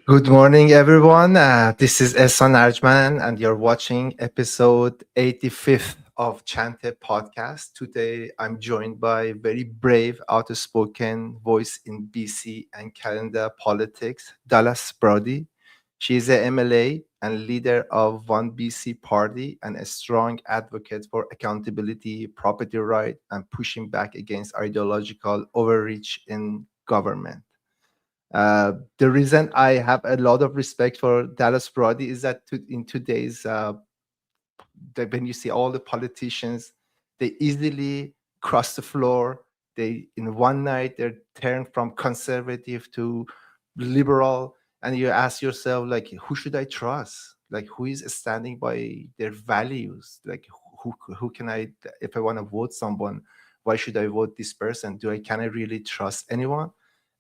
Good morning, everyone. This is Ehsan Arjman, and you're watching episode 85th of Chanteh Podcast. Today, I'm joined by a very brave, outspoken voice in BC and Canada politics, Dallas Brodie. She is a MLA and leader of OneBC party and a strong advocate for accountability, property right, and pushing back against ideological overreach in government. The reason I have a lot of respect for Dallas Brodie is that in today's, when you see all the politicians, they easily cross the floor. They in one night they turn from conservative to liberal, and you ask yourself like, who should I trust? Like, who is standing by their values? Like, who can I, if I want to vote someone, why should I vote this person? Can I really trust anyone?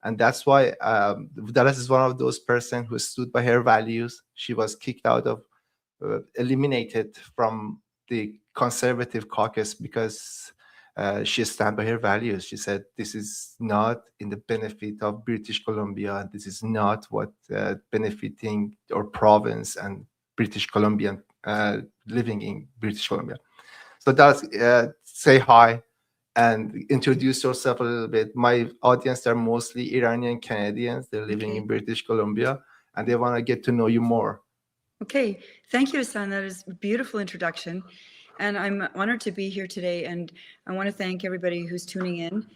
And that's why Dallas is one of those person who stood by her values. She was kicked out of, eliminated from the conservative caucus because she stand by her values. She said, "This is not in the benefit of British Columbia. This is not what benefiting our province and British Columbian living in British Columbia." So that's say hi and introduce yourself a little bit. My audience are mostly Iranian Canadians. They're living in British Columbia, and they want to get to know you more. Okay, thank you, Hassan. That is a beautiful introduction. And I'm honored to be here today. And I want to thank everybody who's tuning in.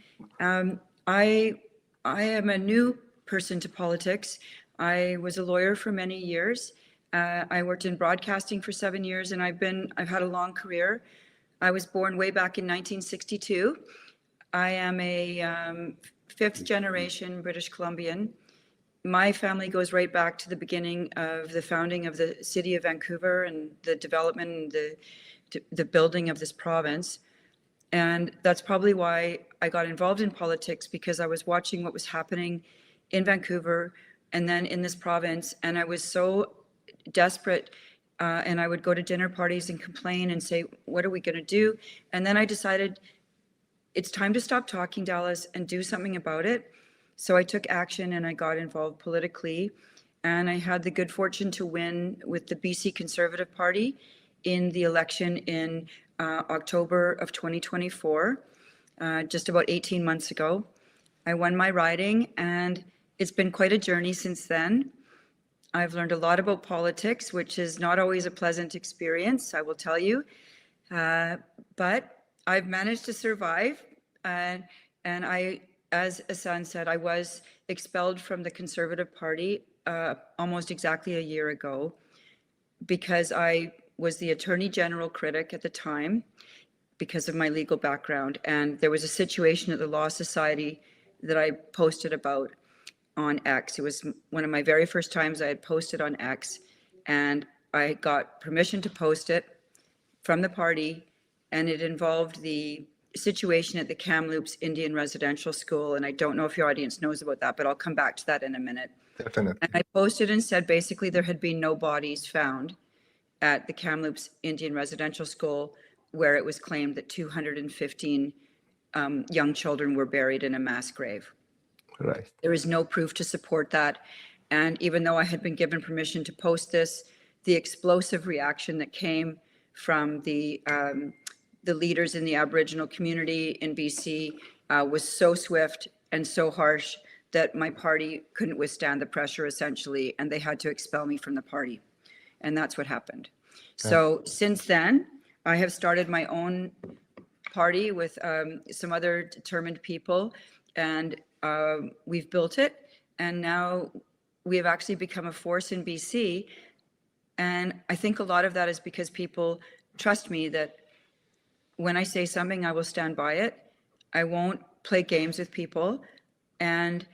I am a new person to politics. I was a lawyer for many years. I worked in broadcasting for 7 years, and I've had a long career. I was born way back in 1962. I am a fifth generation British Columbian. My family goes right back to the beginning of the founding of the city of Vancouver and the development and the building of this province. And that's probably why I got involved in politics, because I was watching what was happening in Vancouver and then in this province. And I was so desperate, and I would go to dinner parties and complain and say, what are we going to do? And then I decided it's time to stop talking, Dallas, and do something about it. So I took action and I got involved politically. And I had the good fortune to win with the BC Conservative Party in the election in October of 2024, just about 18 months ago. I won my riding, and it's been quite a journey since then. I've learned a lot about politics, which is not always a pleasant experience, I will tell you. But I've managed to survive. And I, as Hassan said, I was expelled from the Conservative Party almost exactly a year ago because I was the Attorney General critic at the time because of my legal background. And there was a situation at the Law Society that I posted about on X. It was one of my very first times I had posted on X, and I got permission to post it from the party, and it involved the situation at the Kamloops Indian Residential School. And I don't know if your audience knows about that, but I'll come back to that in a minute. Definitely. And I posted and said basically there had been no bodies found at the Kamloops Indian Residential School, where it was claimed that 215 young children were buried in a mass grave. Right. There is no proof to support that. And even though I had been given permission to post this, the explosive reaction that came from the leaders in the Aboriginal community in BC was so swift and so harsh that my party couldn't withstand the pressure, essentially, and they had to expel me from the party. And that's what happened. So since then, I have started my own party with some other determined people, and we've built it. And now we have actually become a force in BC. And I think a lot of that is because people trust me that when I say something, I will stand by it. I won't play games with people. And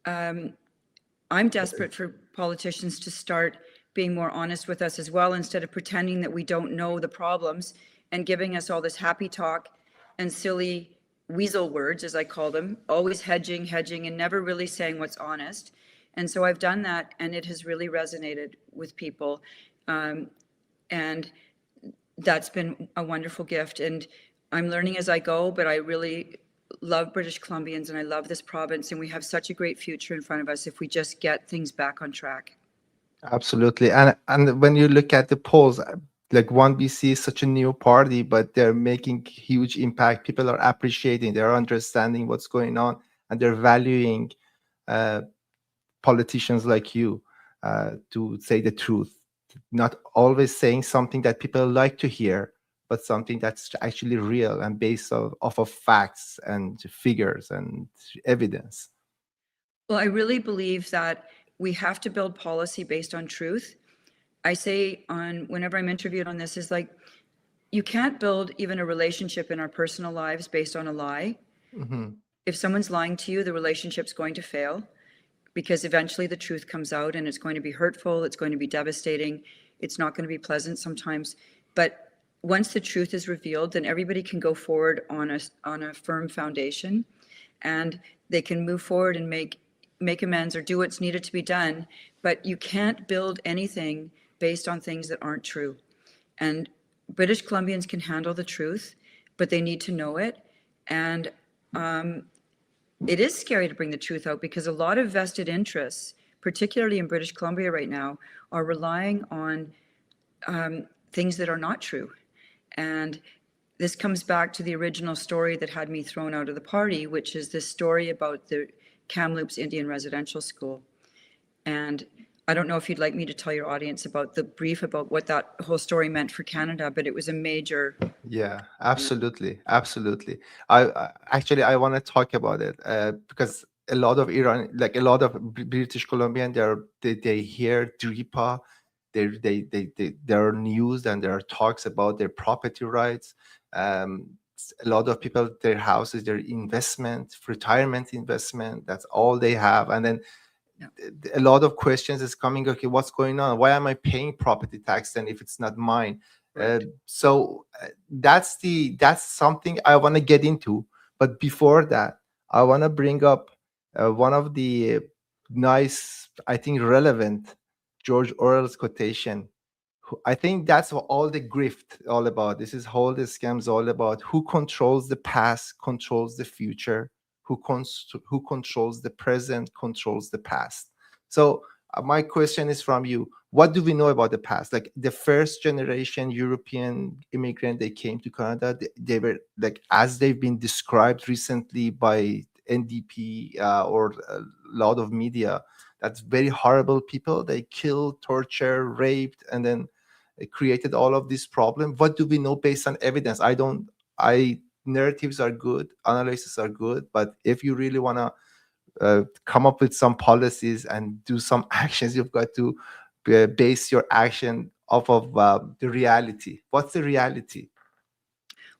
I'm desperate for politicians to start being more honest with us as well, instead of pretending that we don't know the problems and giving us all this happy talk and silly weasel words, as I call them, always hedging, and never really saying what's honest. And so I've done that, and it has really resonated with people. And that's been a wonderful gift. And I'm learning as I go, but I really love British Columbians and I love this province, and we have such a great future in front of us if we just get things back on track. Absolutely. And when you look at the polls, like OneBC is such a new party, but they're making huge impact. People are appreciating, they're understanding what's going on, and they're valuing uh, politicians like you to say the truth, not always saying something that people like to hear, but something that's actually real and based off of facts and figures and evidence. Well, I really believe that we have to build policy based on truth. I say on whenever I'm interviewed on this is like, you can't build even a relationship in our personal lives based on a lie. Mm-hmm. If someone's lying to you, the relationship's going to fail because eventually the truth comes out and it's going to be hurtful, it's going to be devastating, it's not going to be pleasant sometimes. But once the truth is revealed, then everybody can go forward on a firm foundation, and they can move forward and make amends or do what's needed to be done. But you can't build anything based on things that aren't true. And British Columbians can handle the truth, but they need to know it. And it is scary to bring the truth out because a lot of vested interests, particularly in British Columbia right now, are relying on things that are not true. And this comes back to the original story that had me thrown out of the party, which is this story about the Kamloops Indian Residential School. And I don't know if you'd like me to tell your audience about the brief about what that whole story meant for Canada, but it was a major. Yeah, absolutely, absolutely. Actually I want to talk about it because a lot of Iran, like a lot of British Columbian, they hear DRIPA, there are news and there are talks about their property rights. A lot of people, their houses, their investment, retirement investment, that's all they have. And then Yeah. a lot of questions is coming. Okay, what's going on? Why am I paying property tax then if it's not mine? Right. That's something I want to get into. But before that, I want to bring up one of the nice, I think, relevant George Orwell's quotation. I think that's what all the grift all about. This is all the scams all about. Who controls the past controls the future. Who controls the present controls the past. So my question is from you: what do we know about the past? Like the first generation European immigrant, they came to Canada. They were like, as they've been described recently by NDP or a lot of media, that's very horrible people. They killed, torture, raped, and then created all of this problem. What do we know based on evidence? I narratives are good, analysis are good, but if you really want to come up with some policies and do some actions, you've got to base your action off of the reality. What's the reality?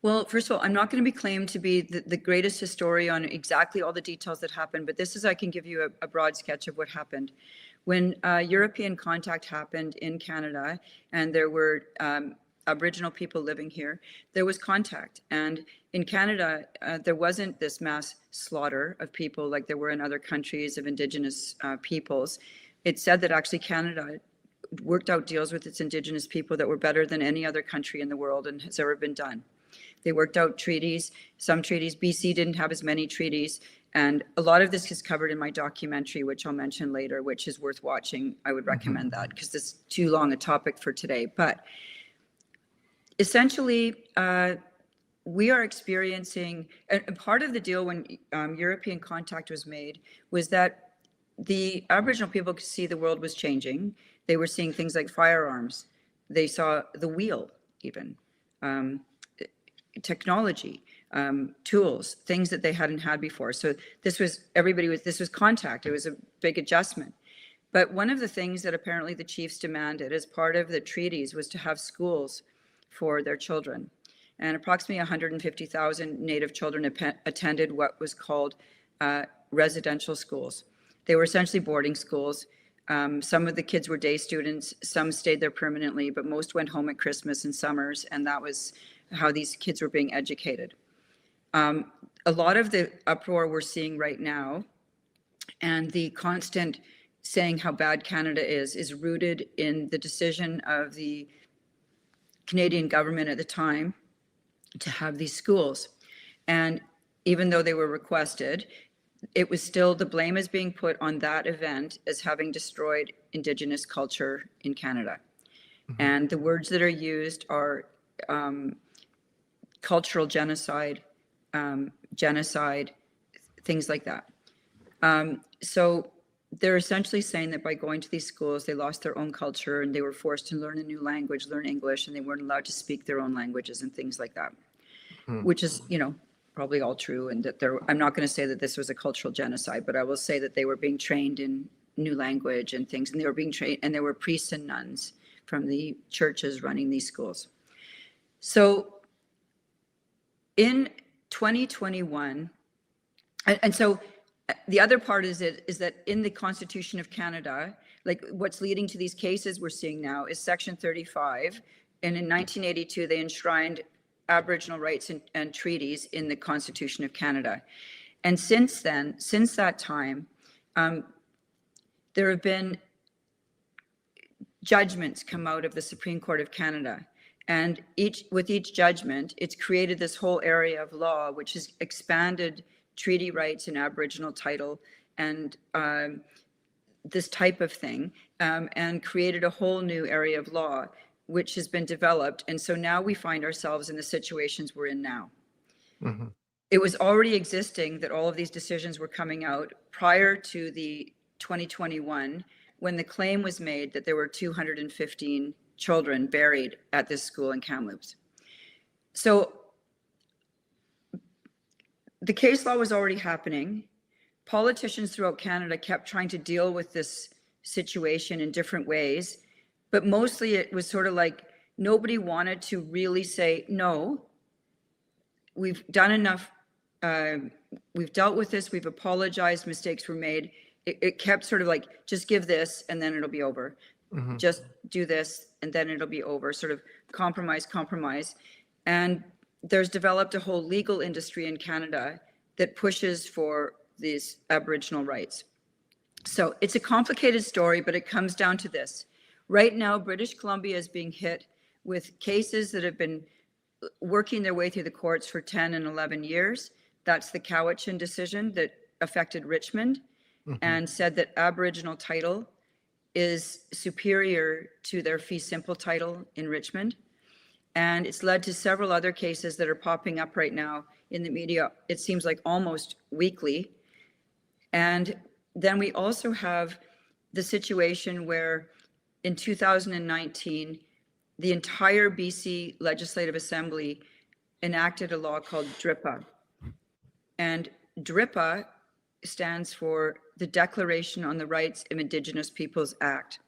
Well, first of all, I'm not going to be claimed to be the greatest historian on exactly all the details that happened, but this is, I can give you a broad sketch of what happened. When European contact happened in Canada and there were Aboriginal people living here, there was contact. And in Canada, there wasn't this mass slaughter of people like there were in other countries of Indigenous peoples. It said that actually Canada worked out deals with its Indigenous people that were better than any other country in the world and has ever been done. They worked out treaties, some treaties. BC didn't have as many treaties. And a lot of this is covered in my documentary, which I'll mention later, which is worth watching. I would recommend that because it's too long a topic for today. But essentially, we are experiencing, and part of the deal when European contact was made was that the Aboriginal people could see the world was changing. They were seeing things like firearms. They saw the wheel even. Technology, tools, things that they hadn't had before. So this was contact. It was a big adjustment. But one of the things that apparently the chiefs demanded as part of the treaties was to have schools for their children. And approximately 150,000 Native children attended what was called residential schools. They were essentially boarding schools. Some of the kids were day students, some stayed there permanently, but most went home at Christmas and summers, and that was how these kids were being educated. A lot of the uproar we're seeing right now and the constant saying how bad Canada is rooted in the decision of the Canadian government at the time to have these schools. And even though they were requested, it was still, the blame is being put on that event as having destroyed Indigenous culture in Canada. And the words that are used are cultural genocide, genocide, things like that. So they're essentially saying that by going to these schools, they lost their own culture and they were forced to learn a new language, learn English, and they weren't allowed to speak their own languages and things like that, which is, probably all true. And that I'm not going to say that this was a cultural genocide, but I will say that they were being trained in new language and things, and they were being trained, and there were priests and nuns from the churches running these schools. So in 2021, and so the other part is that in the Constitution of Canada, like what's leading to these cases we're seeing now is Section 35. And in 1982, they enshrined Aboriginal rights and treaties in the Constitution of Canada. And since then, since that time, there have been judgments come out of the Supreme Court of Canada. And with each judgment, it's created this whole area of law, which has expanded treaty rights and Aboriginal title and this type of thing, and created a whole new area of law, which has been developed. And so now we find ourselves in the situations we're in now. It was already existing that all of these decisions were coming out prior to the 2021, when the claim was made that there were 215 children buried at this school in Kamloops. So the case law was already happening. Politicians throughout Canada kept trying to deal with this situation in different ways, but mostly it was sort of like nobody wanted to really say, no, we've done enough. We've dealt with this. We've apologized. Mistakes were made. It kept sort of like, just give this and then it'll be over. Just do this and then it'll be over. Sort of compromise. And there's developed a whole legal industry in Canada that pushes for these Aboriginal rights. So it's a complicated story, but it comes down to this. Right now, British Columbia is being hit with cases that have been working their way through the courts for 10 and 11 years. That's the Cowichan decision that affected Richmond and said that Aboriginal title is superior to their fee simple title in Richmond. And it's led to several other cases that are popping up right now in the media. It seems like almost weekly. And then we also have the situation where in 2019, the entire BC Legislative Assembly enacted a law called DRIPA. And DRIPA stands for the Declaration on the Rights of Indigenous Peoples Act.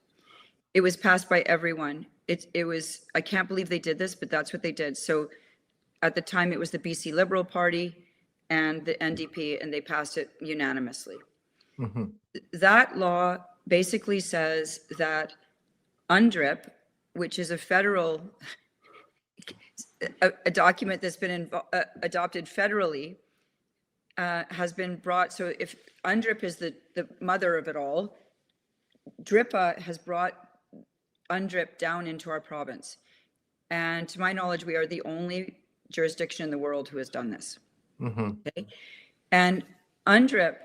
It was passed by everyone. It was, I can't believe they did this, but that's what they did. So at the time it was the BC Liberal Party and the NDP, and they passed it unanimously. That law basically says that UNDRIP, which is a federal, a document that's been adopted federally, has been brought. So if UNDRIP is the mother of it all, DRIPA has brought UNDRIP down into our province. And to my knowledge, we are the only jurisdiction in the world who has done this. Okay? And UNDRIP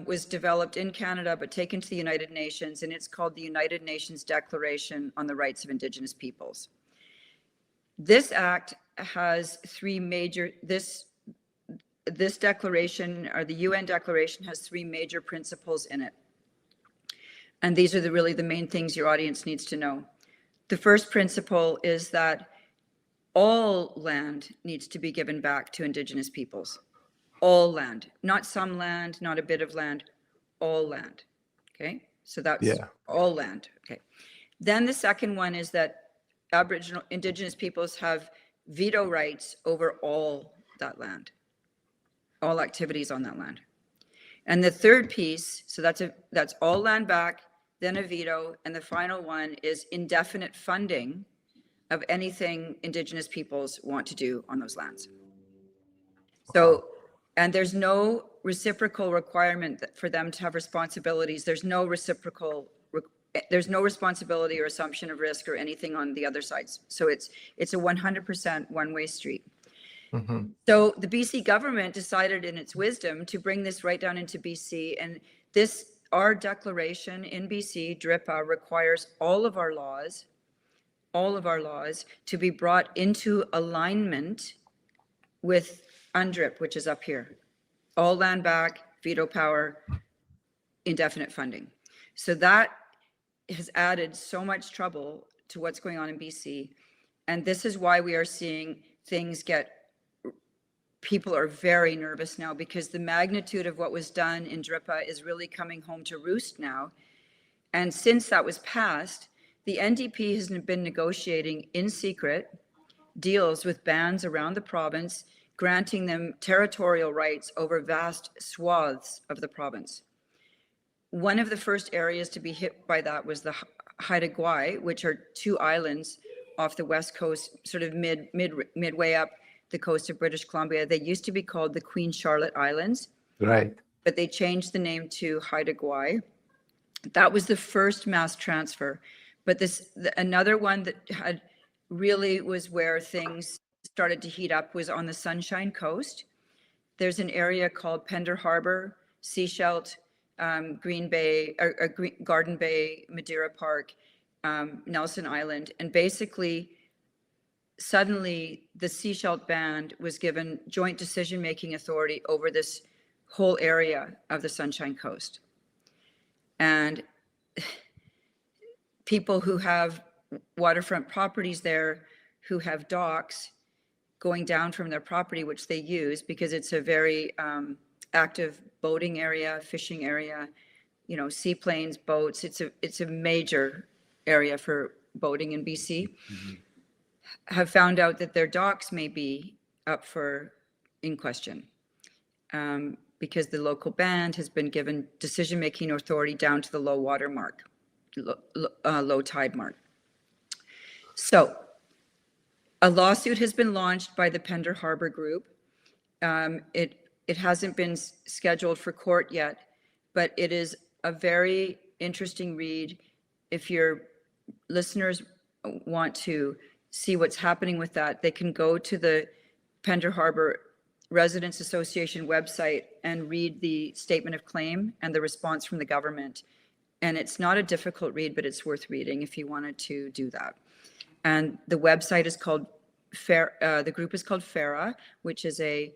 was developed in Canada, but taken to the United Nations, and it's called the United Nations Declaration on the Rights of Indigenous Peoples. This act has three major, this declaration, or the UN declaration, has three major principles in it. And these are really the main things your audience needs to know. The first principle is that all land needs to be given back to Indigenous peoples. All land, not some land, not a bit of land, all land. Okay, so that's all land. Okay. Then the second one is that Aboriginal Indigenous peoples have veto rights over all that land, all activities on that land. And the third piece, so that's all land back, then a veto, and the final one is indefinite funding of anything Indigenous peoples want to do on those lands. So, and there's no reciprocal requirement for them to have responsibilities. There's no responsibility or assumption of risk or anything on the other sides. So it's a 100% one-way street. Mhm. So the BC government decided in its wisdom to bring this right down into BC. And our declaration in BC, DRIPA, requires all of our laws to be brought into alignment with UNDRIP, which is up here. All land back, veto power, indefinite funding. So that has added so much trouble to what's going on in BC. And this is why we are seeing things people are very nervous now, because the magnitude of what was done in DRIPA is really coming home to roost now. And since that was passed, the NDP has been negotiating in secret deals with bands around the province, granting them territorial rights over vast swaths of the province. One of the first areas to be hit by that was the Haida Gwaii, which are two islands off the west coast, sort of midway up the coast of British Columbia. They used to be called the Queen Charlotte Islands, Right. but they changed the name to Haida Gwaii. That was the first mass transfer. But another one that had really was where things started to heat up was on the Sunshine Coast. There's an area called Pender Harbor, Seashelt, Green Bay, Garden Bay, Madeira Park, Nelson Island. And basically, suddenly the Seashelt Band was given joint decision-making authority over this whole area of the Sunshine Coast. And people who have waterfront properties there, who have docks going down from their property, which they use because it's a very active boating area, fishing area, seaplanes, boats. It's a major area for boating in BC. Mm-hmm. Have found out that their docks may be up in question because the local band has been given decision-making authority down to the low water mark, low tide mark. So a lawsuit has been launched by the Pender Harbor Group. It hasn't been scheduled for court yet, but it is a very interesting read. If your listeners want to see what's happening with that, they can go to the Pender Harbor Residents Association website and read the statement of claim and the response from the government. And it's not a difficult read, but it's worth reading if you wanted to do that. And the website is called the group is called FARA, which is an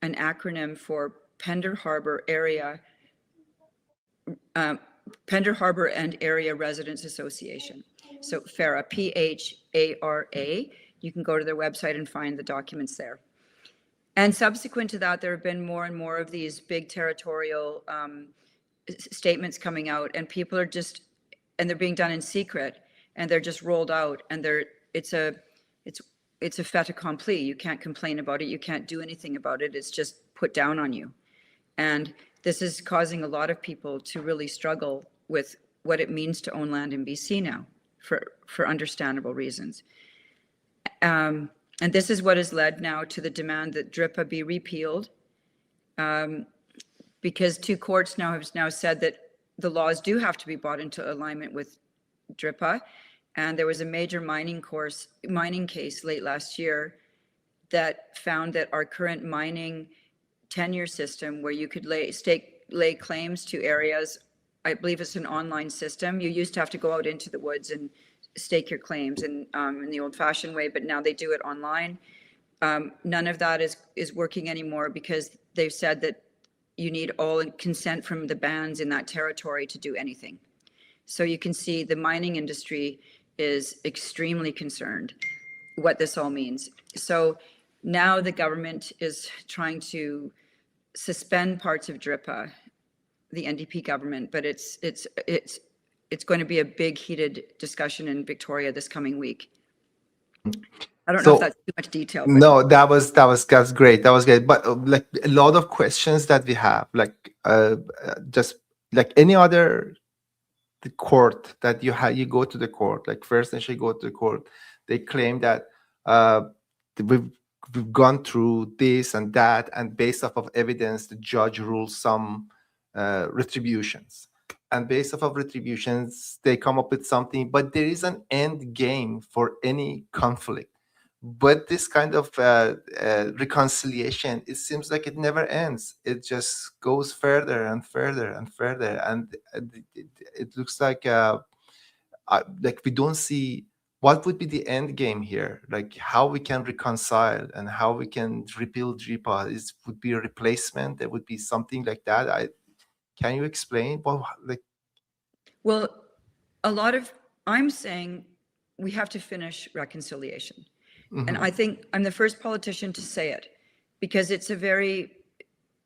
acronym for Pender Harbor Area, Pender Harbor and Area Residents Association. So FARA, PHARA. You can go to their website and find the documents there. And subsequent to that, there have been more and more of these big territorial statements coming out, and people are they're being done in secret, and they're just rolled out, and it's a fait accompli. You can't complain about it. You can't do anything about it. It's just put down on you. And this is causing a lot of people to really struggle with what it means to own land in BC now, for understandable reasons. And this is what has led now to the demand that DRIPA be repealed, because two courts have said that the laws do have to be brought into alignment with DRIPA. And there was a major mining case late last year that found that our current mining tenure system, where you could lay claims to areas, I believe it's an online system. You used to have to go out into the woods and stake your claims in the old-fashioned way, but now they do it online. None of that is working anymore, because they've said that you need all consent from the bands in that territory to do anything. So you can see the mining industry is extremely concerned what this all means. So now the government is trying to suspend parts of DRIPA, the NDP government, but it's going to be a big heated discussion in Victoria this coming week. I don't know if that's too much detail. No, that's great. That was great. But like a lot of questions that we have, just like any other the court that you go to the court, like First Nation go to the court, they claim that we've gone through this and that, and based off of evidence, the judge rules some retributions. And based off of retributions, they come up with something, but there is an end game for any conflict. But this kind of reconciliation, it seems like it never ends. It just goes further and further and further, and it looks like we don't see what would be the end game here, like how we can reconcile and how we can rebuild DRIPA. Is would be a replacement? There would be something like that. Can you explain? Well, like, Well, I'm saying we have to finish reconciliation. And I think I'm the first politician to say it, because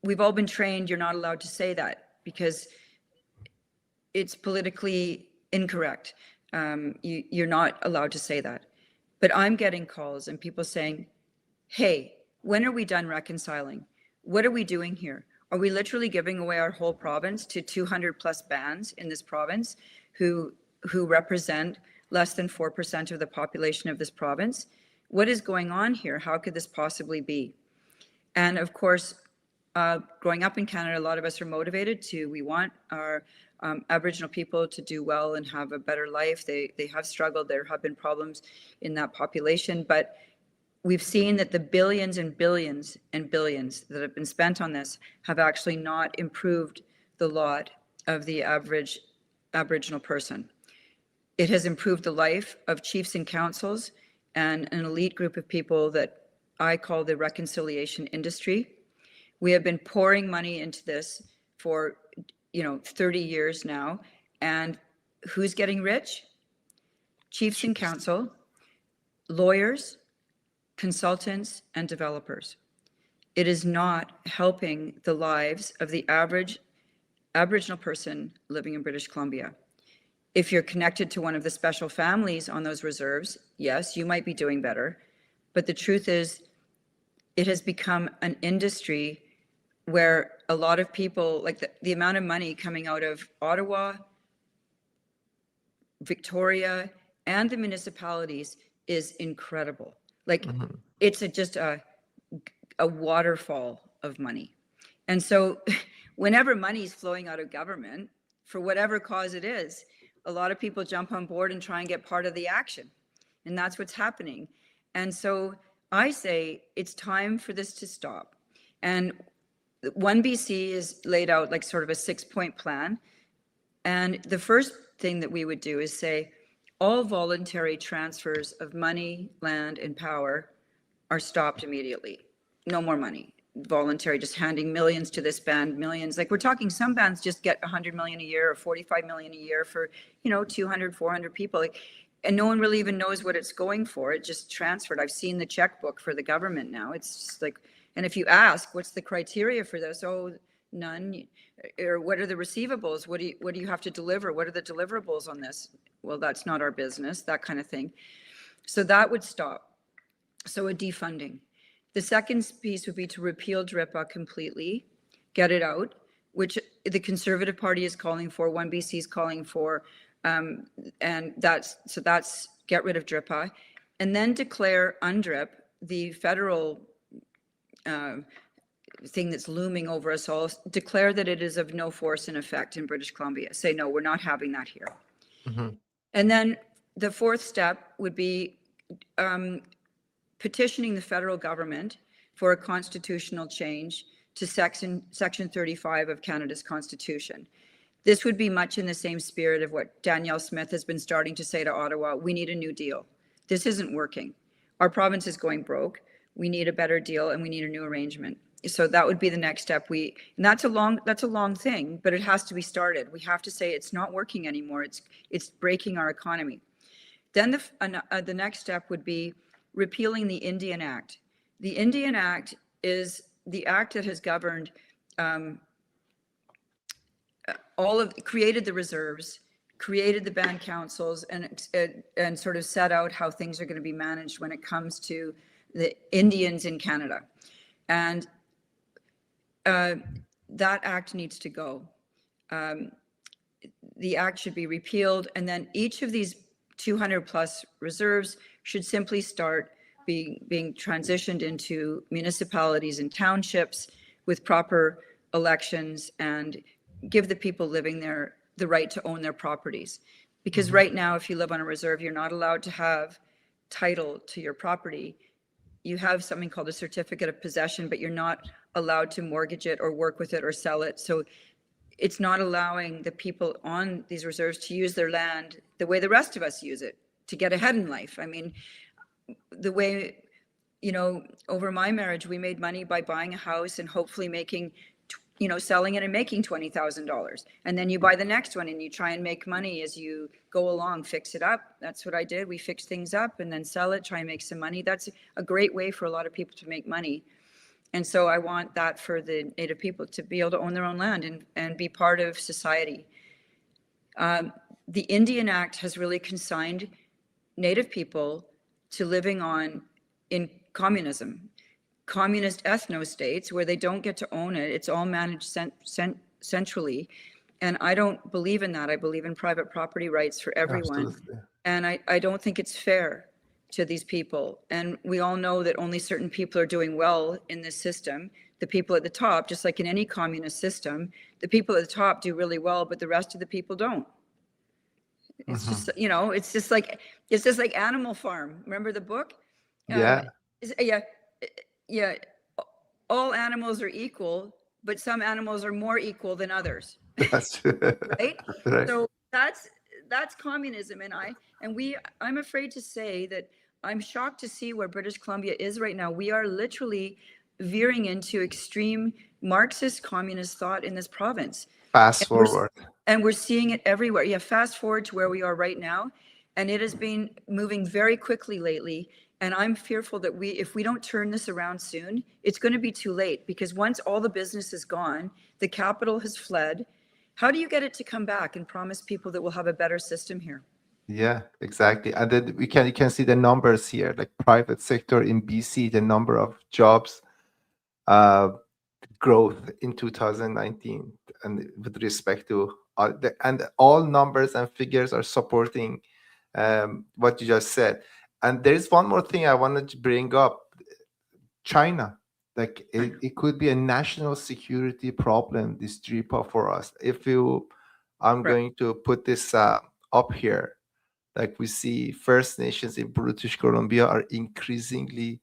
we've all been trained, you're not allowed to say that because it's politically incorrect. You're not allowed to say that. But I'm getting calls and people saying, hey, when are we done reconciling? What are we doing here? Are we literally giving away our whole province to 200 plus bands in this province who represent less than 4% of the population of this province? What is going on here? How could this possibly be? And of course, growing up in Canada, a lot of us are motivated we want our Aboriginal people to do well and have a better life. They have struggled. There have been problems in that population, but we've seen that the billions and billions and billions that have been spent on this have actually not improved the lot of the average Aboriginal person. It has improved the life of chiefs and councils and an elite group of people that I call the reconciliation industry. We have been pouring money into this for 30 years now. And who's getting rich? Chiefs and council, lawyers, consultants, and developers. It is not helping the lives of the average Aboriginal person living in British Columbia. If you're connected to one of the special families on those reserves, yes, you might be doing better. But the truth is, it has become an industry where a lot of people, like the amount of money coming out of Ottawa, Victoria, and the municipalities is incredible. Like it's just a waterfall of money. And so whenever money is flowing out of government, for whatever cause it is, a lot of people jump on board and try and get part of the action. And that's what's happening. And so I say it's time for this to stop. And OneBC is laid out like sort of a 6-point plan. And the first thing that we would do is say all voluntary transfers of money, land, and power are stopped immediately. No more money. Voluntary, just handing millions to this band, millions. Like we're talking, some bands just get 100 million a year or 45 million a year for, 200, 400 people. And no one really even knows what it's going for. It just transferred. I've seen the checkbook for the government now. It's just like, and if you ask, what's the criteria for this? Oh, none. Or what are the receivables? What do you have to deliver? What are the deliverables on this? Well, that's not our business, that kind of thing. So that would stop. So a defunding. The second piece would be to repeal DRIPA completely, get it out, which the Conservative Party is calling for, OneBC is calling for, and that's get rid of DRIPA, and then declare UNDRIP, the federal thing that's looming over us all, declare that it is of no force in effect in British Columbia. Say, no, we're not having that here. And then the fourth step would be petitioning the federal government for a constitutional change to section 35 of Canada's Constitution. This would be much in the same spirit of what Danielle Smith has been starting to say to Ottawa. We need a new deal. This isn't working. Our province is going broke. We need a better deal and we need a new arrangement. So that would be the next step. And that's a long thing, but it has to be started. We have to say it's not working anymore. It's breaking our economy. Then the next step would be repealing the Indian Act. The Indian Act is the act that has governed created the reserves, created the band councils, and sort of set out how things are going to be managed when it comes to the Indians in Canada. And that act needs to go. The act should be repealed, and then each of these 200 plus reserves should simply start being transitioned into municipalities and townships with proper elections and give the people living there the right to own their properties. Because right now, if you live on a reserve, you're not allowed to have title to your property. you have something called a certificate of possession, but you're not allowed to mortgage it or work with it or sell it. So it's not allowing the people on these reserves to use their land the way the rest of us use it to get ahead in life. I mean, the way, over my marriage, we made money by buying a house and hopefully making, selling it and making $20,000. And then you buy the next one and you try and make money as you go along, fix it up. That's what I did. We fix things up and then sell it, try and make some money. That's a great way for a lot of people to make money. And so I want that for the Native people to be able to own their own land and be part of society. The Indian Act has really consigned Native people to living in communism, communist ethno-states where they don't get to own it. It's all managed centrally. And I don't believe in that. I believe in private property rights for everyone. Absolutely. And I don't think it's fair to these people. And we all know that only certain people are doing well in this system. The people at the top, just like in any communist system, the people at the top do really well, but the rest of the people don't. It's just, it's just like Animal Farm. Remember the book? Yeah. Yeah. All animals are equal, but some animals are more equal than others. That's right? right. So that's communism. I'm afraid to say that I'm shocked to see where British Columbia is right now. We are literally veering into extreme Marxist communist thought in this province. Fast forward. And we're seeing it everywhere. Yeah, fast forward to where we are right now. And it has been moving very quickly lately. And I'm fearful that if we don't turn this around soon, it's going to be too late, because once all the business is gone, the capital has fled. How do you get it to come back and promise people that we'll have a better system here? Yeah, exactly. And then you can see the numbers here, like private sector in BC, the number of jobs growth in 2019, and with respect to and all numbers and figures are supporting what you just said. And there's one more thing I wanted to bring up. China, like it could be a national security problem, this DRIPA for us. I'm going to put this up here. Like we see First Nations in British Columbia are increasingly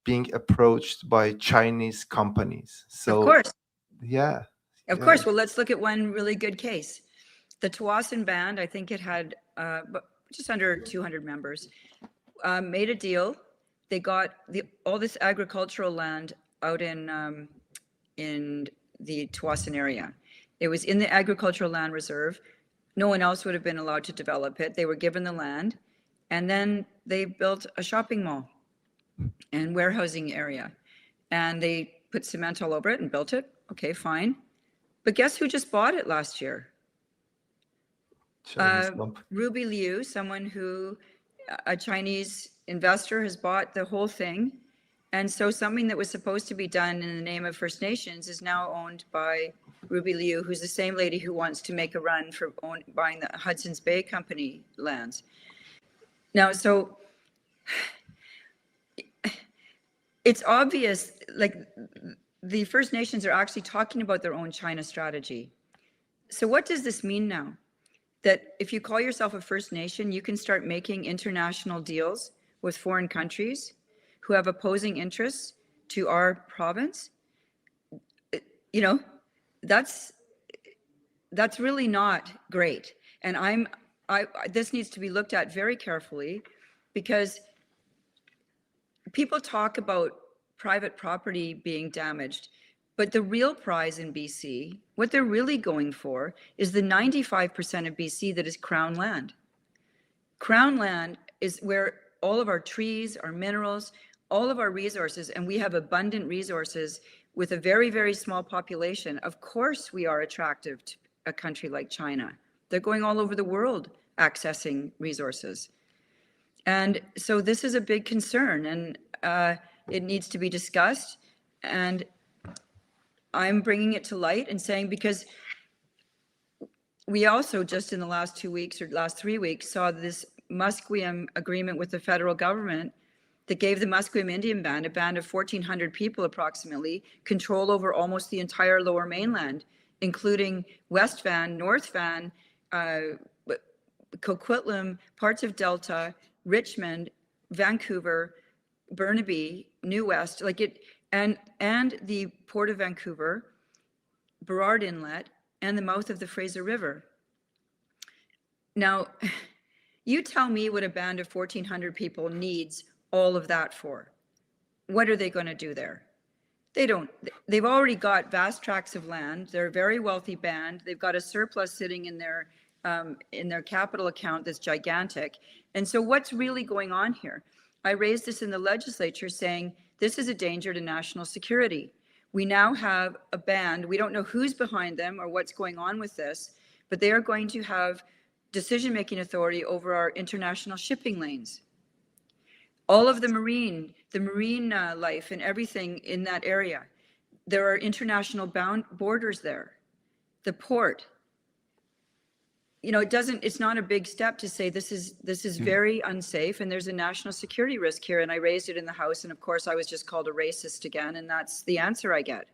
being approached by Chinese companies. So, of course. Yeah. Of course. Well, let's look at one really good case. The Tsawwassen Band, I think it had just under 200 members, made a deal. They got all this agricultural land out in the Tsawwassen area. It was in the agricultural land reserve. No one else would have been allowed to develop it. They were given the land, and then they built a shopping mall and warehousing area, and they put cement all over it and built it. Okay, fine. But guess who just bought it last year? Ruby Liu, a Chinese investor, has bought the whole thing. And so something that was supposed to be done in the name of First Nations is now owned by Ruby Liu, who's the same lady who wants to make a run for buying the Hudson's Bay Company lands. Now, so it's obvious, like the First Nations are actually talking about their own China strategy. So what does this mean now? That if you call yourself a First Nation, you can start making international deals with foreign countries who have opposing interests to our province? That's really not great. And this needs to be looked at very carefully, because people talk about private property being damaged, but the real prize in BC, what they're really going for, is the 95% of BC that is Crown land. Crown land is where all of our trees, our minerals, all of our resources, and we have abundant resources with a very, very small population. Of course, we are attractive to a country like China. They're going all over the world accessing resources. And so this is a big concern, and it needs to be discussed. And I'm bringing it to light and saying, because we also just in the last 2 weeks or last 3 weeks saw this Musqueam agreement with the federal government that gave the Musqueam Indian Band, a band of 1,400 people approximately, control over almost the entire Lower Mainland, including West Van, North Van, Coquitlam, parts of Delta, Richmond, Vancouver, Burnaby, New West, like it, and the Port of Vancouver, Burrard Inlet, and the mouth of the Fraser River. Now, you tell me what a band of 1,400 people needs all of that for. What are they going to do there? They don't. They've already got vast tracts of land. They're a very wealthy band. They've got a surplus sitting in their capital account that's gigantic. And so what's really going on here? I raised this in the legislature saying this is a danger to national security. We now have a band. We don't know who's behind them or what's going on with this, but they are going to have decision-making authority over our international shipping lanes. All of the marine life and everything in that area. There are international borders there. The port. It's not a big step to say this is very unsafe and there's a national security risk here. And I raised it in the House, and of course I was just called a racist again, and that's the answer I get.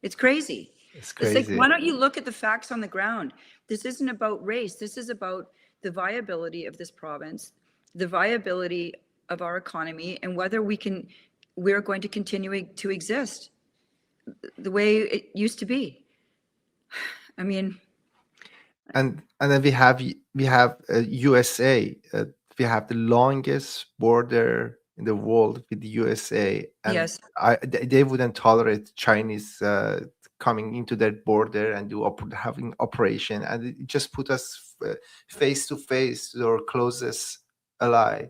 It's crazy. It's crazy. It's like, why don't you look at the facts on the ground? This isn't about race. This is about the viability of this province, the viability of our economy, and whether we're going to continue to exist the way it used to be. I mean, and then we have USA. We have the longest border in the world with the USA, and yes, they wouldn't tolerate Chinese coming into their border and having operation, and it just put us face to face to our closest ally.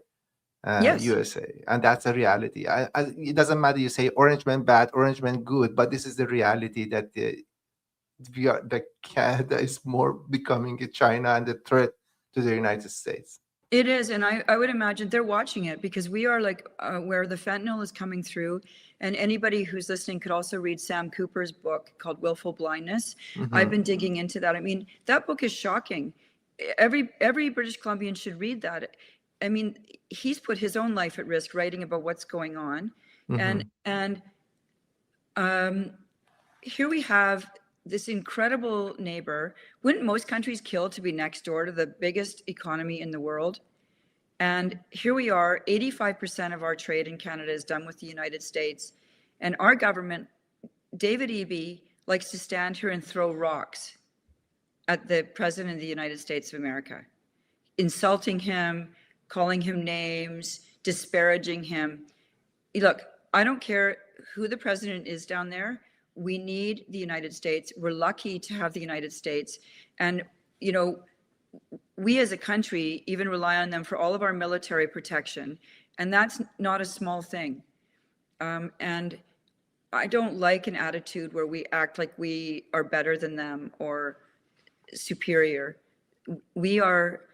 yes. USA, and that's a reality. It doesn't matter you say Orange Man bad, Orange Man good, but this is the reality that the Canada is more becoming a China and a threat to the United States. It is, and I would imagine they're watching it, because we are like where the fentanyl is coming through. And anybody who's listening could also read Sam Cooper's book called Willful Blindness. Mm-hmm. I've been digging into that. I mean, that book is shocking. Every British Columbian should read that. I mean, he's put his own life at risk writing about what's going on. Mm-hmm. And here we have this incredible neighbor. Wouldn't most countries kill to be next door to the biggest economy in the world? And here we are, 85% of our trade in Canada is done with the United States. And our government, David Eby, likes to stand here and throw rocks at the President of the United States of America, insulting him, calling him names, disparaging him. Look, I don't care who the president is down there. We need the United States. We're lucky to have the United States. And, we as a country even rely on them for all of our military protection. And that's not a small thing. And I don't like an attitude where we act like we are better than them or superior. We are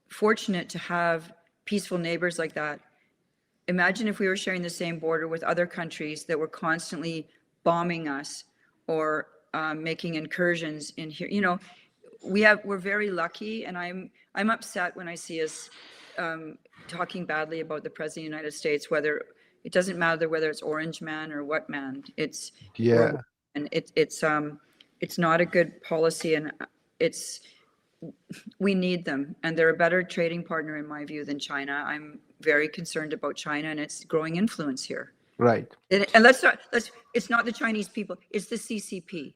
fortunate to have peaceful neighbors like that. Imagine if we were sharing the same border with other countries that were constantly bombing us or making incursions in here. We're very lucky, and I'm upset when I see us talking badly about the President of the United States. Whether it doesn't matter whether it's Orange Man or what man, it's not a good policy, and we need them, and they're a better trading partner in my view than China. I'm very concerned about China and its growing influence here. Right. And it's not the Chinese people, it's the CCP.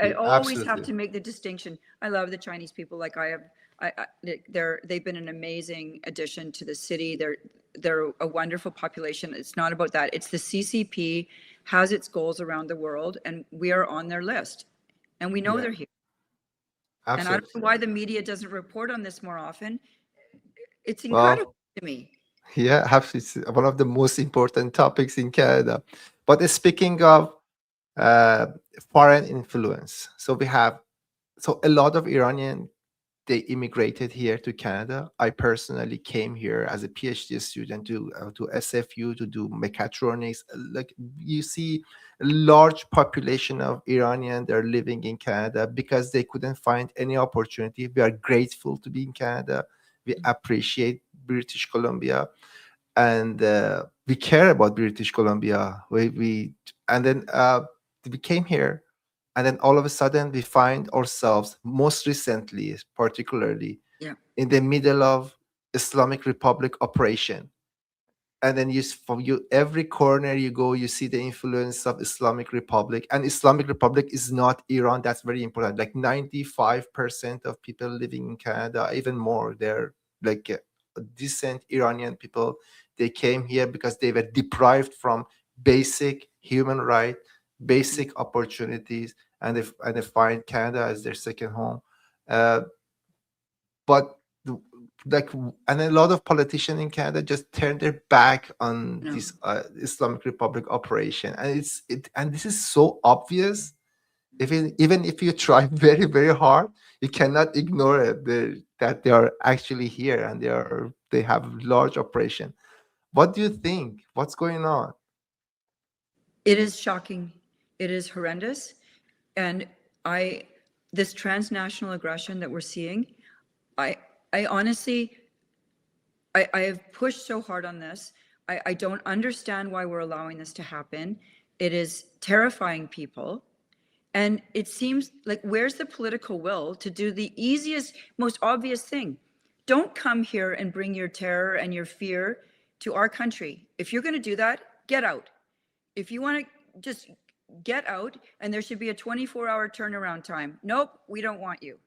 I always have to make the distinction. I love the Chinese people. Like they've been an amazing addition to the city. They're a wonderful population. It's not about that. It's the CCP has its goals around the world, and we are on their list, and we know they're here. Absolutely. And I don't know why the media doesn't report on this more often. It's incredible to me. Yeah, it's one of the most important topics in Canada. But speaking of foreign influence, so a lot of Iranian, they immigrated here to Canada. I personally came here as a PhD student to SFU to do mechatronics. Like you see, a large population of Iranian, they're living in Canada because they couldn't find any opportunity. We are grateful to be in Canada. We appreciate British Columbia, and we care about British Columbia. We came here, and then all of a sudden we find ourselves, most recently, particularly in the middle of Islamic Republic operation. and then from you every corner you go, you see the influence of Islamic Republic. And Islamic Republic is not Iran. That's very important. Like 95% of people living in Canada, even more, they're like decent Iranian people. They came here because they were deprived from basic human right, basic opportunities, and they find Canada as their second home. uh, but the- like and a lot of politicians in Canada just turned their back on No. this Islamic Republic operation, and and this is so obvious. Even if you try very hard, you cannot ignore it. That they are actually here, and they have large operation. What do you think? What's going on? It is shocking. It is horrendous. And I, this transnational aggression that we're seeing, I, I honestly, I have pushed so hard on this. I don't understand why we're allowing this to happen. It is terrifying people. And it seems like, where's the political will to do the easiest, most obvious thing? Don't come here and bring your terror and your fear to our country. If you're going to do that, get out. If you want to just get out, and there should be a 24-hour turnaround time. Nope, we don't want you.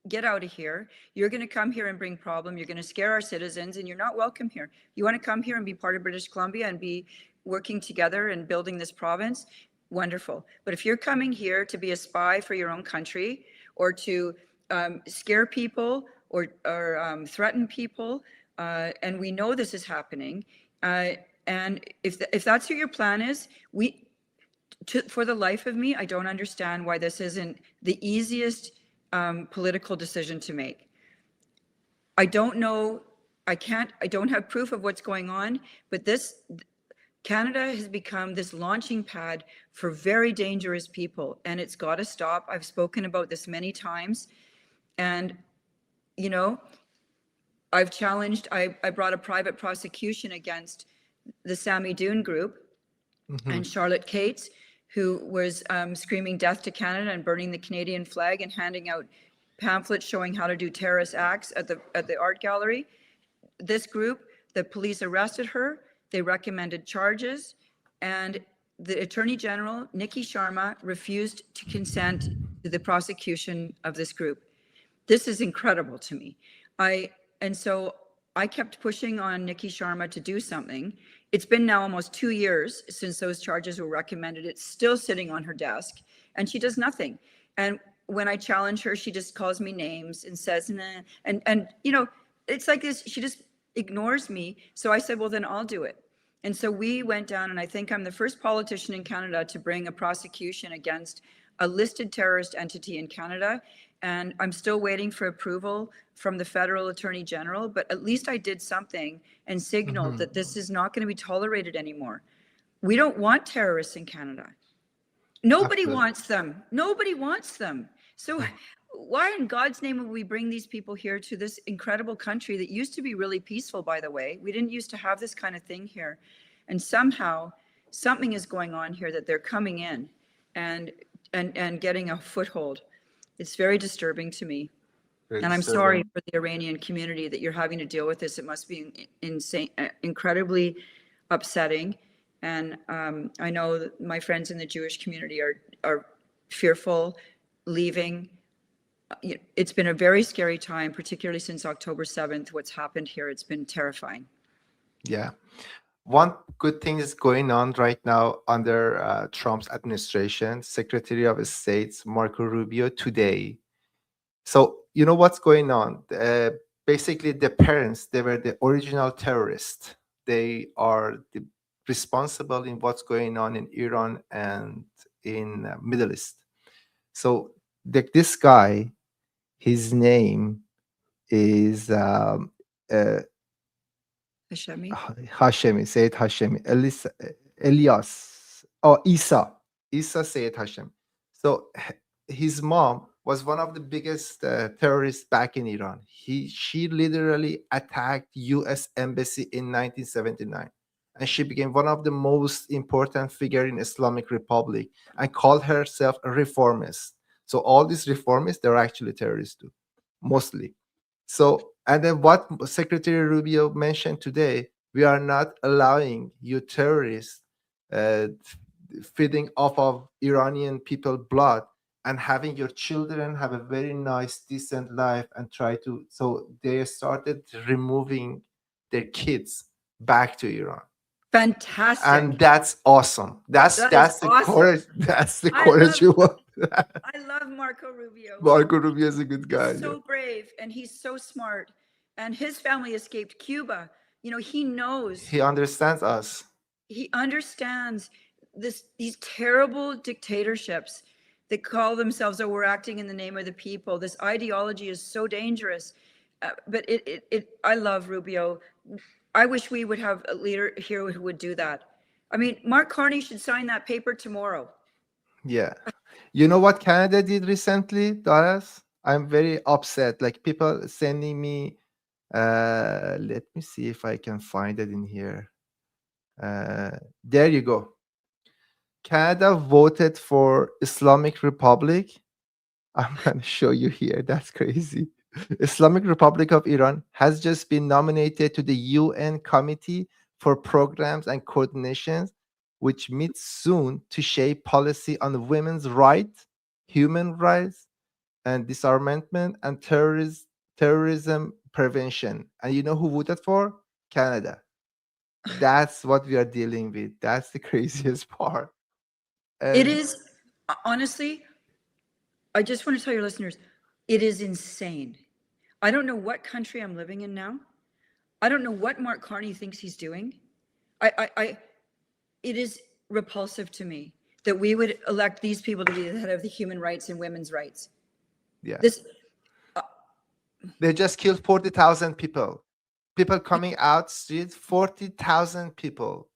Get out of here. You're going to come here and bring problem. You're going to scare our citizens, and you're not welcome here. You want to come here and be part of British Columbia and be working together and building this province? Wonderful. But if you're coming here to be a spy for your own country, or to scare people, or threaten people, and we know this is happening, and if that's what your plan is, for the life of me, I don't understand why this isn't the easiest political decision to make. I don't know. I don't have proof of what's going on, but Canada has become this launching pad for very dangerous people, and it's got to stop. I've spoken about this many times, and you know, I've challenged. I brought a private prosecution against the Sammy Doon group and Charlotte Cates, who was screaming death to Canada and burning the Canadian flag and handing out pamphlets showing how to do terrorist acts at the art gallery. This group, the police arrested her. They recommended charges, and the Attorney General, Nikki Sharma, refused to consent to the prosecution of this group. This is incredible to me. And so I kept pushing on Nikki Sharma to do something. It's been now almost 2 years since those charges were recommended. It's still sitting on her desk, and she does nothing. And when I challenge her, she just calls me names and says, nah. And you know, it's like this, she just ignores me. So I said, well, then I'll do it. And so we went down, and I think I'm the first politician in Canada to bring a prosecution against a listed terrorist entity in Canada. And I'm still waiting for approval from the federal attorney general, but at least I did something and signaled that this is not going to be tolerated anymore. We don't want terrorists in Canada. Nobody Absolutely. wants them. Nobody wants them. So why in God's name would we bring these people here to this incredible country that used to be really peaceful, by the way? We didn't used to have this kind of thing here. And somehow something is going on here that they're coming in and getting a foothold. It's very disturbing to me. Very And I'm sorry disturbing. for the Iranian community that you're having to deal with this. It must be insane, incredibly upsetting. And I know that my friends in the Jewish community are fearful, leaving. It's been a very scary time, particularly since October 7th. What's happened here, it's been terrifying. Yeah. One good thing is going on right now under Trump's administration. Secretary of State's Marco Rubio today. So you know what's going on. Basically, the parents, they were the original terrorists. They are responsible in what's going on in Iran and in Middle East. So this guy, his name is uh, Hashemi? Hashemi, Sayyid Hashemi, Elias, or Isa Sayyid Hashemi. So his mom was one of the biggest terrorists back in Iran. She literally attacked U.S. embassy in 1979, and she became one of the most important figure in Islamic Republic and called herself a reformist. So all these reformists, they're actually terrorists too, mostly. So, and then what Secretary Rubio mentioned today, We are not allowing you terrorists uh, feeding off of Iranian people blood and having your children have a very nice, decent life and try to. So they started removing their kids back to Iran. And Fantastic. that's awesome. That's That is that's the awesome. courage. That's the I courage love you want. I love Marco Rubio. Marco Rubio is a good He's guy. Yeah. so brave and he's so smart. And his family escaped Cuba. You know, he knows, He understands us. he understands these terrible dictatorships that call themselves, oh, we're acting in the name of the people. This ideology is so dangerous. But I love Rubio. I wish we would have a leader here who would do that. I mean, Mark Carney should sign that paper tomorrow. Yeah. You know what Canada did recently, Dallas? I'm very upset. Like people sending me let me see if I can find it in here. There you go. Canada voted for Islamic Republic. I'm going to show you here. That's crazy. Islamic Republic of Iran has just been nominated to the UN Committee for Programs and Coordinations, which meets soon to shape policy on women's rights, human rights, and disarmament and terrorism prevention. And you know who voted for? Canada. That's what we are dealing with. That's the craziest part. It And is, honestly, I just want to tell your listeners, it is insane. I don't know what country I'm living in now. I don't know what Mark Carney thinks he's doing. It is repulsive to me that we would elect these people to be the head of the human rights and women's rights. yeah, This, they just killed 40,000 people. People coming out streets, 40,000 people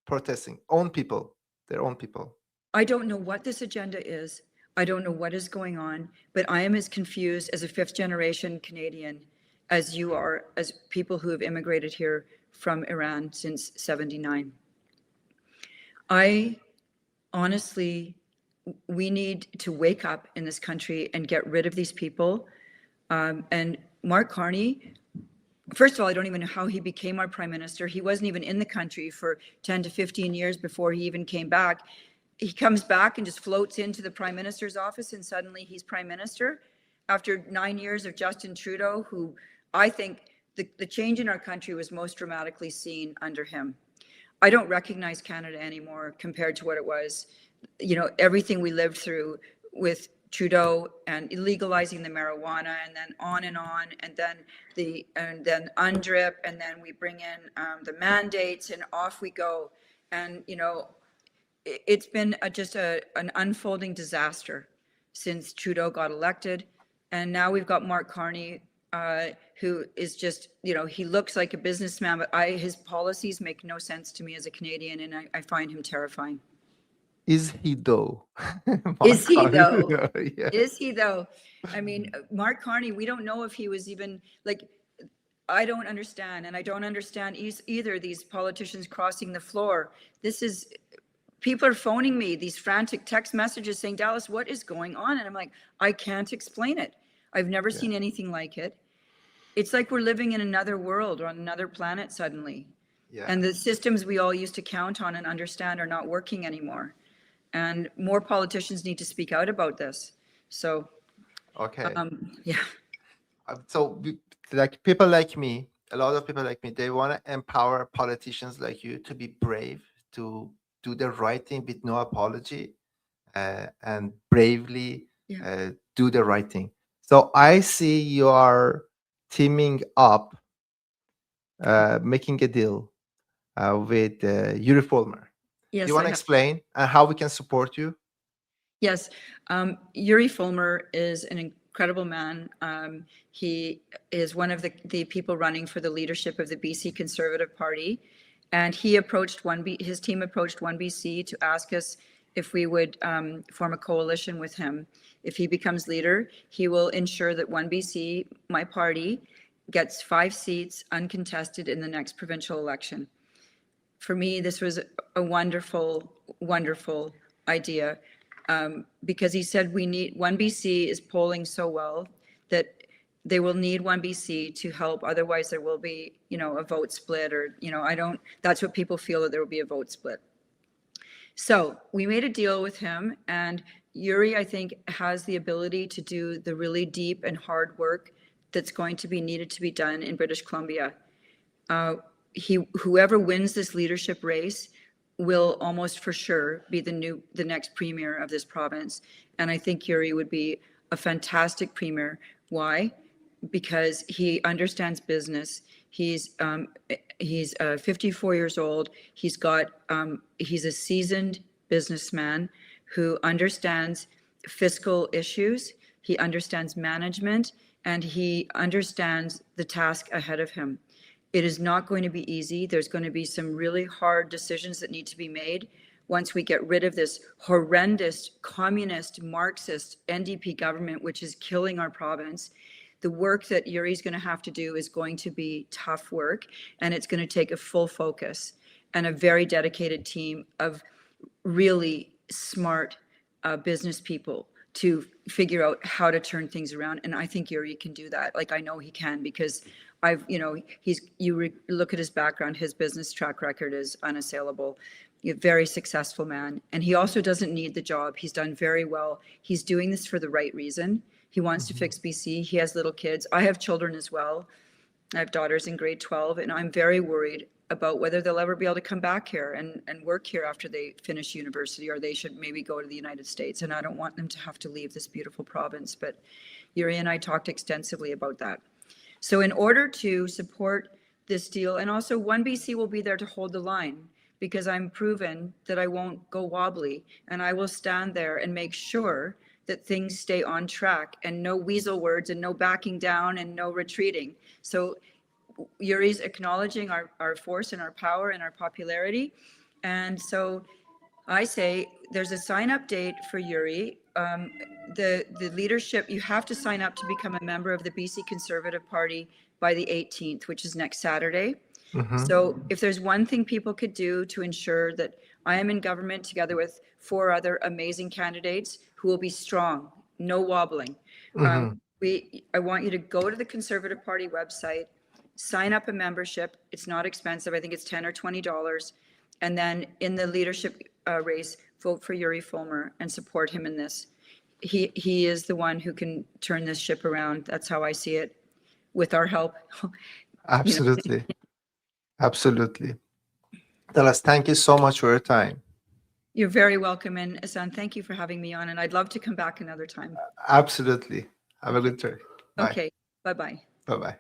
protesting. Own people, their own people. I don't know what this agenda is. I don't know what is going on, but I am as confused as a fifth generation Canadian as you are, as people who have immigrated here from Iran since 79. I honestly, we need to wake up in this country and get rid of these people. And Mark Carney, first of all, I don't even know how he became our prime minister. He wasn't even in the country for 10 to 15 years before he even came back. He comes back and just floats into the prime minister's office and suddenly he's prime minister after 9 years of Justin Trudeau, who I think the change in our country was most dramatically seen under him. I don't recognize Canada anymore compared to what it was. You know, everything we lived through with Trudeau and legalizing the marijuana and then on, and then UNDRIP, and then we bring in the mandates and off we go. And, you know, it's been just an unfolding disaster since Trudeau got elected. And now we've got Mark Carney, who is just, you know, he looks like a businessman, but his policies make no sense to me as a Canadian, and I find him terrifying. Is he though? Is he though? Yeah. Is he though? I mean, Mark Carney, we don't know if he was even like, I don't understand. And I don't understand either these politicians crossing the floor. People are phoning me, these frantic text messages saying, Dallas, what is going on? And I'm like, I can't explain it. I've never seen anything like it. It's like we're living in another world or on another planet suddenly. Yeah. And the systems we all used to count on and understand are not working anymore. And more politicians need to speak out about this. So, Okay. yeah. So, like people like me, a lot of people like me, they want to empower politicians like you to be brave, to do the right thing with no apology, and bravely do the right thing. So I see you are teaming up, making a deal with Yuri Fulmer. Yes, Do you want to explain how we can support you? Yes. Yuri Fulmer is an incredible man. He is one of the people running for the leadership of the BC Conservative Party. And he approached his team approached OneBC to ask us if we would form a coalition with him. If he becomes leader, he will ensure that OneBC, my party, gets 5 seats uncontested in the next provincial election. For me, this was a wonderful, wonderful idea, because he said OneBC is polling so well that they will need OneBC to help. Otherwise, there will be, a vote split, or, that's what people feel, that there will be a vote split. So we made a deal with him, and Yuri, I think, has the ability to do the really deep and hard work that's going to be needed to be done in British Columbia. Whoever wins this leadership race will almost for sure be the next premier of this province. And I think Yuri would be a fantastic premier. Why? Because he understands business. He's 54 years old. He's a seasoned businessman who understands fiscal issues. He understands management, and he understands the task ahead of him. It is not going to be easy. There's going to be some really hard decisions that need to be made once we get rid of this horrendous communist, Marxist NDP government, which is killing our province. The work that Yuri's going to have to do is going to be tough work, and it's going to take a full focus and a very dedicated team of really smart business people to figure out how to turn things around. And I think Yuri can do that. Like, I know he can, because look at his background, his business track record is unassailable. A very successful man. And he also doesn't need the job. He's done very well. He's doing this for the right reason. He wants to fix BC. He has little kids. I have children as well. I have daughters in grade 12, and I'm very worried about whether they'll ever be able to come back here and work here after they finish university, or they should maybe go to the United States. And I don't want them to have to leave this beautiful province. But Yuri and I talked extensively about that. So in order to support this deal, and also OneBC will be there to hold the line, because I'm proven that I won't go wobbly, and I will stand there and make sure that things stay on track, and no weasel words, and no backing down, and no retreating. So Yuri's acknowledging our force and our power and our popularity. And so I say there's a sign-up date for Yuri. The leadership, you have to sign up to become a member of the BC Conservative Party by the 18th, which is next Saturday. So if there's one thing people could do to ensure that I am in government together with 4 other amazing candidates who will be strong, no wobbling. I want you to go to the Conservative Party website, sign up a membership. It's not expensive. I think it's $10 or $20. And then in the leadership race, vote for Yuri Fulmer and support him in this. He is the one who can turn this ship around. That's how I see it, with our help. Absolutely. Absolutely. Dallas, thank you so much for your time. You're very welcome. And Hassan, thank you for having me on. And I'd love to come back another time. Absolutely. Have a good day. Bye. Okay. Bye-bye. Bye-bye.